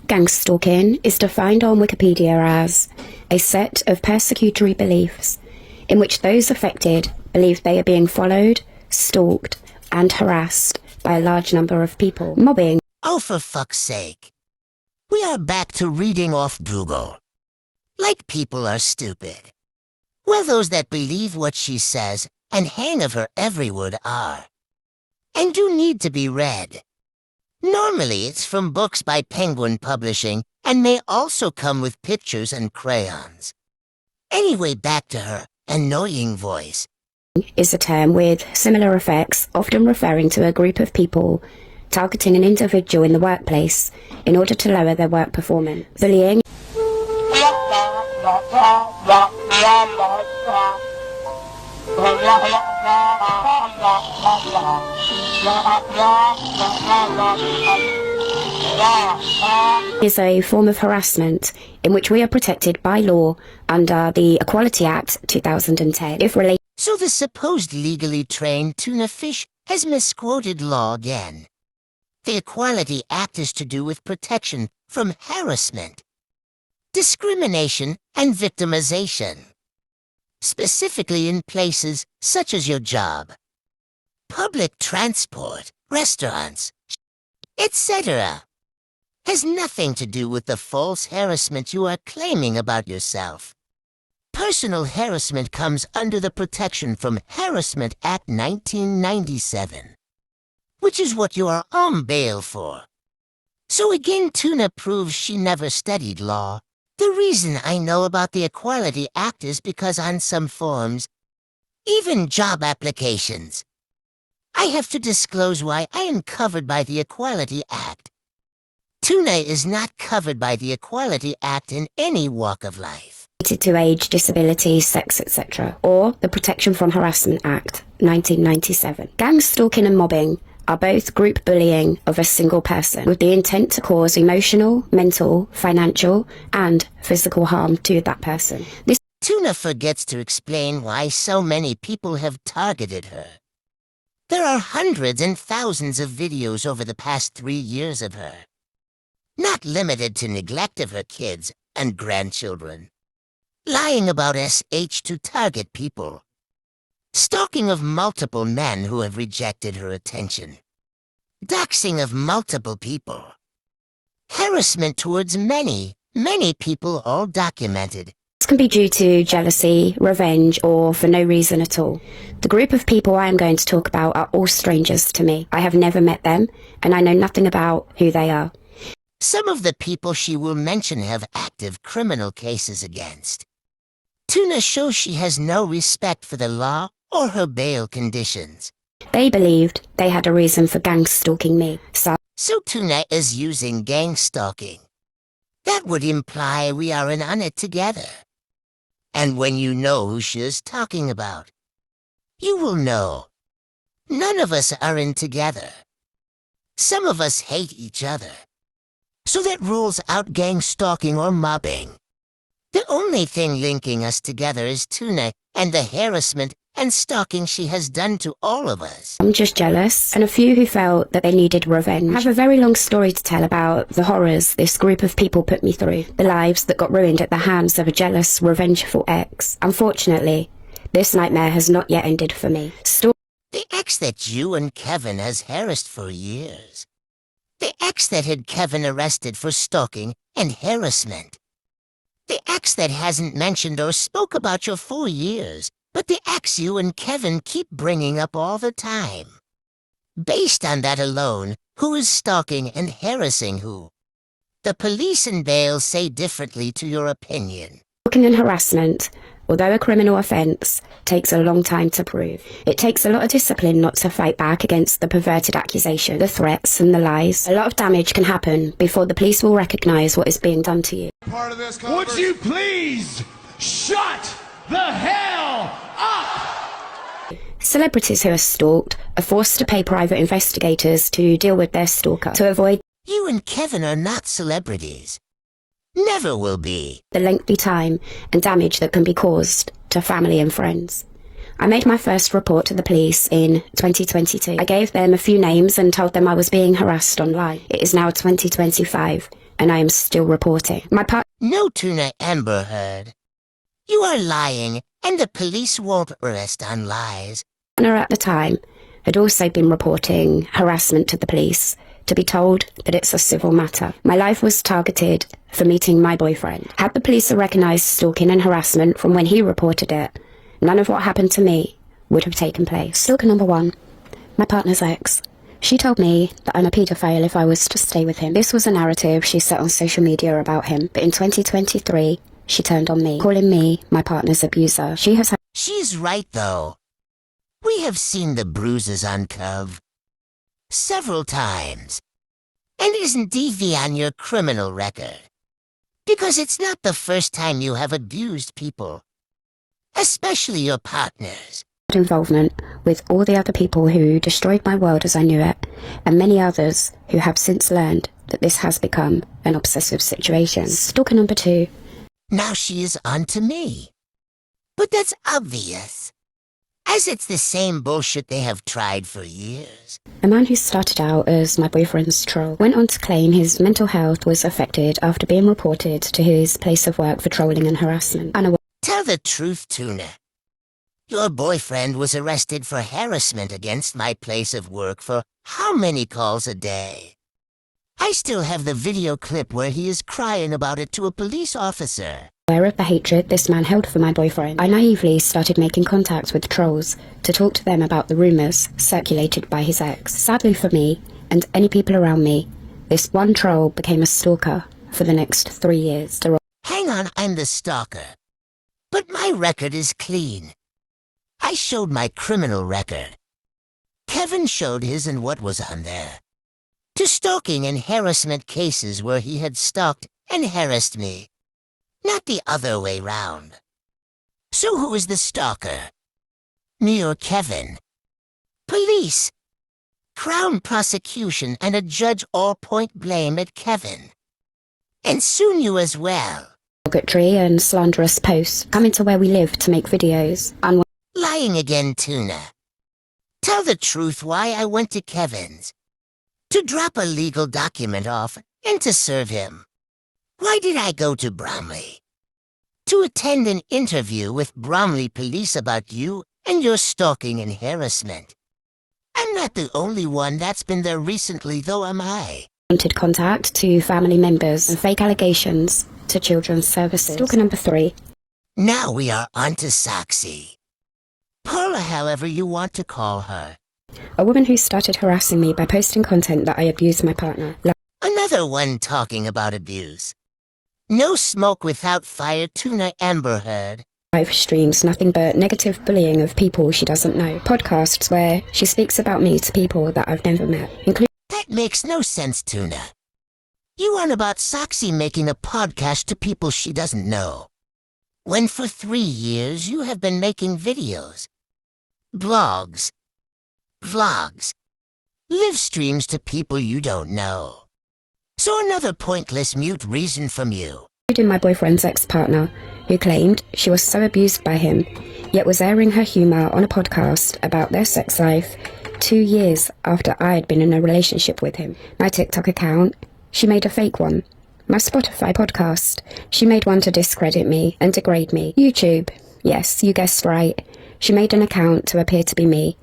Gang stalking is defined on Wikipedia as a set of persecutory beliefs in which those affected believe they are being followed, stalked, and harassed by a large number of people. Mobbing. Oh, for fuck's sake. We are back to reading off Google. Like people are stupid. Well, those that believe what she says and hang of her every word are, and do need to be read. Normally it's from books by Penguin Publishing and may also come with pictures and crayons. Anyway, back to her annoying voice. Is a term with similar effects, often referring to a group of people targeting an individual in the workplace in order to lower their work performance. Bullying is a form of harassment in which we are protected by law under the Equality Act 2010. So the supposed legally trained tuna fish has misquoted law again. The Equality Act is to do with protection from harassment, discrimination, and victimization, specifically in places such as your job, public transport, restaurants, etc. Has nothing to do with the false harassment you are claiming about yourself. Personal harassment comes under the Protection from Harassment Act 1997, which is what you are on bail for. So again, Tuna proves she never studied law. The reason I know about the Equality Act is because on some forms, even job applications, I have to disclose why I am covered by the Equality Act. Tuna is not covered by the Equality Act in any walk of life. To age, disability, sex, etc., or the Protection from Harassment Act 1997. Gang stalking and mobbing are both group bullying of a single person with the intent to cause emotional, mental, financial, and physical harm to that person. Tuna forgets to explain why so many people have targeted her. There are hundreds and thousands of videos over the past 3 years of her, not limited to neglect of her kids and grandchildren, lying about SH to target people, stalking of multiple men who have rejected her attention, doxing of multiple people, harassment towards many people, all documented. This can be due to jealousy, revenge, or for no reason at all. The group of people I am going to talk about are all strangers to me. I have never met them, and I know nothing about who they are. Some of the people she will mention have active criminal cases against. Tuna shows she has no respect for the law or her bail conditions. They believed they had a reason for gang stalking me, so Tuna is using gang stalking. That would imply we are in on it together. And when you know who she is talking about, you will know. None of us are in together. Some of us hate each other. So that rules out gang stalking or mobbing. The only thing linking us together is Tuna and the harassment and stalking she has done to all of us. I'm just jealous, and a few who felt that they needed revenge. I have a very long story to tell about the horrors this group of people put me through, the lives that got ruined at the hands of a jealous, revengeful ex. Unfortunately, this nightmare has not yet ended for me. The ex that you and Kevin has harassed for years. The ex that had Kevin arrested for stalking and harassment. The ex that hasn't mentioned or spoke about you for years, but the ex you and Kevin keep bringing up all the time. Based on that alone, who is stalking and harassing who? The police and bail say differently to your opinion. Stalking and harassment, although a criminal offence, takes a long time to prove. It takes a lot of discipline not to fight back against the perverted accusation, the threats and the lies. A lot of damage can happen before the police will recognise what is being done to you. Would you please shut the hell up? Celebrities who are stalked are forced to pay private investigators to deal with their stalker to avoid You and Kevin are not celebrities. Never will be. The lengthy time and damage that can be caused to family and friends. I made my first report to the police in 2022. I gave them a few names and told them I was being harassed online. It is now 2025, and I am still reporting. My partner No, Tuna Amber Heard. You are lying, and the police won't arrest on lies. at the time had also been reporting harassment to the police, to be told that it's a civil matter. My life was targeted for meeting my boyfriend. Had the police recognised stalking and harassment from when he reported it, none of what happened to me would have taken place. Stalker number 1, my partner's ex. She told me that I'm a paedophile if I was to stay with him. This was a narrative she set on social media about him, but in 2023, she turned on me, calling me my partner's abuser. She has had She's right, though. We have seen the bruises on Cove several times. And isn't DV on your criminal record? Because it's not the first time you have abused people, especially your partners. involvement with all the other people who destroyed my world as I knew it, and many others who have since learned that this has become an obsessive situation. Stalker number 2. Now she is on to me. But that's obvious, as it's the same bullshit they have tried for years. A man who started out as my boyfriend's troll went on to claim his mental health was affected after being reported to his place of work for trolling and harassment. Tell the truth, Tuna. Your boyfriend was arrested for harassment against my place of work for how many calls a day? I still have the video clip where he is crying about it to a police officer. Aware of the hatred this man held for my boyfriend, I naively started making contact with trolls to talk to them about the rumours circulated by his ex. Sadly for me, and any people around me, this one troll became a stalker for the next 3 years. Hang on, I'm the stalker. But my record is clean. I showed my criminal record. Kevin showed his and what was on there. To stalking and harassment cases where he had stalked and harassed me. Not the other way round. So who is the stalker? Me or Kevin? Police. Crown prosecution and a judge all point blame at Kevin. And soon you as well. Derogatory and slanderous posts coming to where we live to make videos. Lying again, Tuna. Tell the truth why I went to Kevin's. To drop a legal document off and to serve him. Why did I go to Bromley? To attend an interview with Bromley police about you and your stalking and harassment. I'm not the only one that's been there recently, though, am I? Wanted contact to family members and fake allegations to children's services. Stalker number 3. Now we are on to Soxy. Paula, however you want to call her. A woman who started harassing me by posting content that I abused my partner. Another one talking about abuse. No smoke without fire, Tuna Amber Heard. Live streams nothing but negative bullying of people she doesn't know. Podcasts where she speaks about me to people that I've never met, including... That makes no sense, Tuna. You on about Soxy making a podcast to people she doesn't know. When for 3 years you have been making videos, blogs, vlogs, live streams to people you don't know. So another pointless mute reason from you. Including my boyfriend's ex-partner, who claimed she was so abused by him, yet was airing her humour on a podcast about their sex life 2 years after I had been in a relationship with him. My TikTok account, she made a fake one. My Spotify podcast, she made one to discredit me and degrade me. YouTube, yes, you guessed right. She made an account to appear to be me.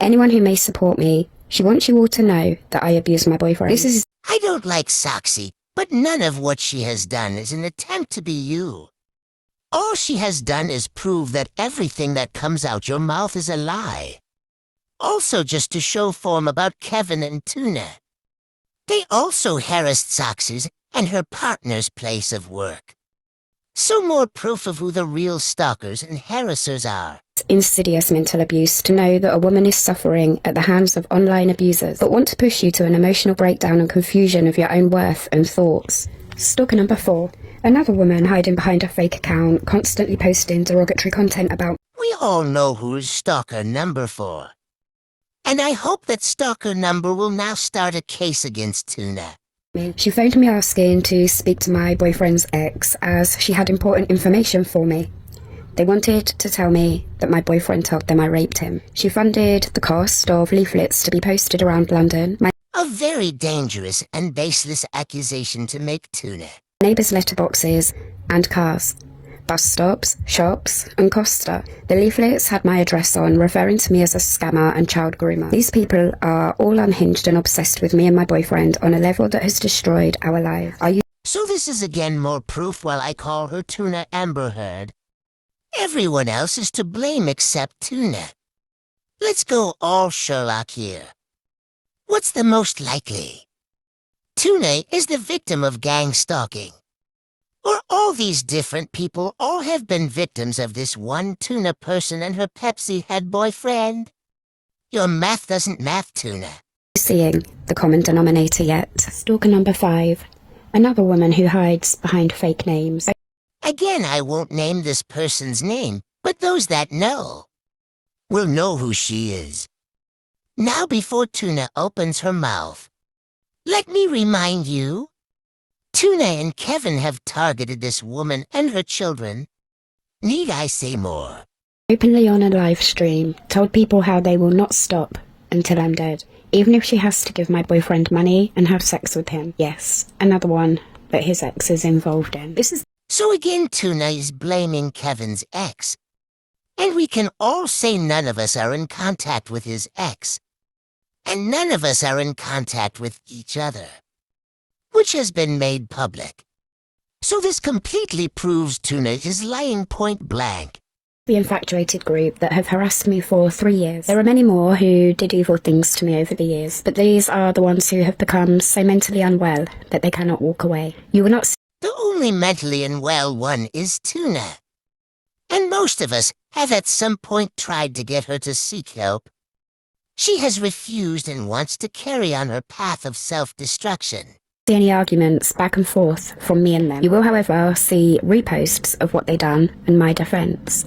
Anyone who may support me, she wants you all to know that I abuse my boyfriend. I don't like Soxy, but none of what she has done is an attempt to be you. All she has done is prove that everything that comes out your mouth is a lie. Also just to show form about Kevin and Tuna. They also harassed Soxy's and her partner's place of work. So more proof of who the real stalkers and harassers are. Insidious mental abuse to know that a woman is suffering at the hands of online abusers, but want to push you to an emotional breakdown and confusion of your own worth and thoughts. Stalker number 4. Another woman hiding behind a fake account, constantly posting derogatory content about... We all know who is stalker number 4. And I hope that stalker number will now start a case against Tuna. She phoned me asking to speak to my boyfriend's ex as she had important information for me. They wanted to tell me that my boyfriend told them I raped him. She funded the cost of leaflets to be posted around London. A very dangerous and baseless accusation to make, Tuna. Neighbours' letterboxes and cars. Bus stops, shops, and Costa. The leaflets had my address on, referring to me as a scammer and child groomer. These people are all unhinged and obsessed with me and my boyfriend on a level that has destroyed our lives. So this is again more proof while I call her Tuna Amber Heard. Everyone else is to blame except Tuna. Let's go all Sherlock here. What's the most likely? Tuna is the victim of gang stalking. Or all these different people all have been victims of this one Tuna person and her Pepsi head boyfriend? Your math doesn't math, Tuna. Seeing the common denominator yet. Stalker number 5. Another woman who hides behind fake names. Again, I won't name this person's name, but those that know will know who she is. Now before Tuna opens her mouth, let me remind you, Tuna and Kevin have targeted this woman and her children. Need I say more? Openly on a live stream, told people how they will not stop until I'm dead. Even if she has to give my boyfriend money and have sex with him. Yes, another one that his ex is involved in. So again, Tuna is blaming Kevin's ex. And we can all say none of us are in contact with his ex. And none of us are in contact with each other, which has been made public. So this completely proves Tuna is lying point blank. The infatuated group that have harassed me for 3 years. There are many more who did evil things to me over the years, but these are the ones who have become so mentally unwell that they cannot walk away. You will not see The only mentally unwell one is Tuna. And most of us have at some point tried to get her to seek help. She has refused and wants to carry on her path of self-destruction. any arguments back and forth from me and them. You will, however, see reposts of what they done and my defence.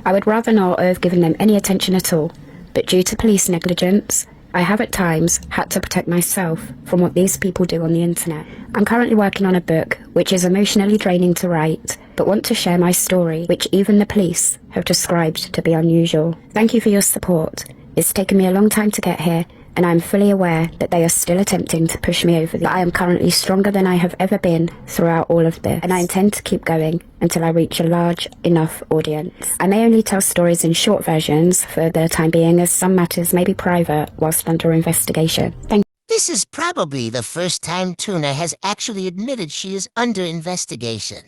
I would rather not have given them any attention at all, but due to police negligence, I have at times had to protect myself from what these people do on the internet. I'm currently working on a book which is emotionally draining to write, but want to share my story, which even the police have described to be unusual. Thank you for your support. It's taken me a long time to get here, and I'm fully aware that they are still attempting to push me over. I am currently stronger than I have ever been throughout all of this, and I intend to keep going until I reach a large enough audience. I may only tell stories in short versions for the time being, as some matters may be private whilst under investigation. Thank This is probably the first time Tuna has actually admitted she is under investigation.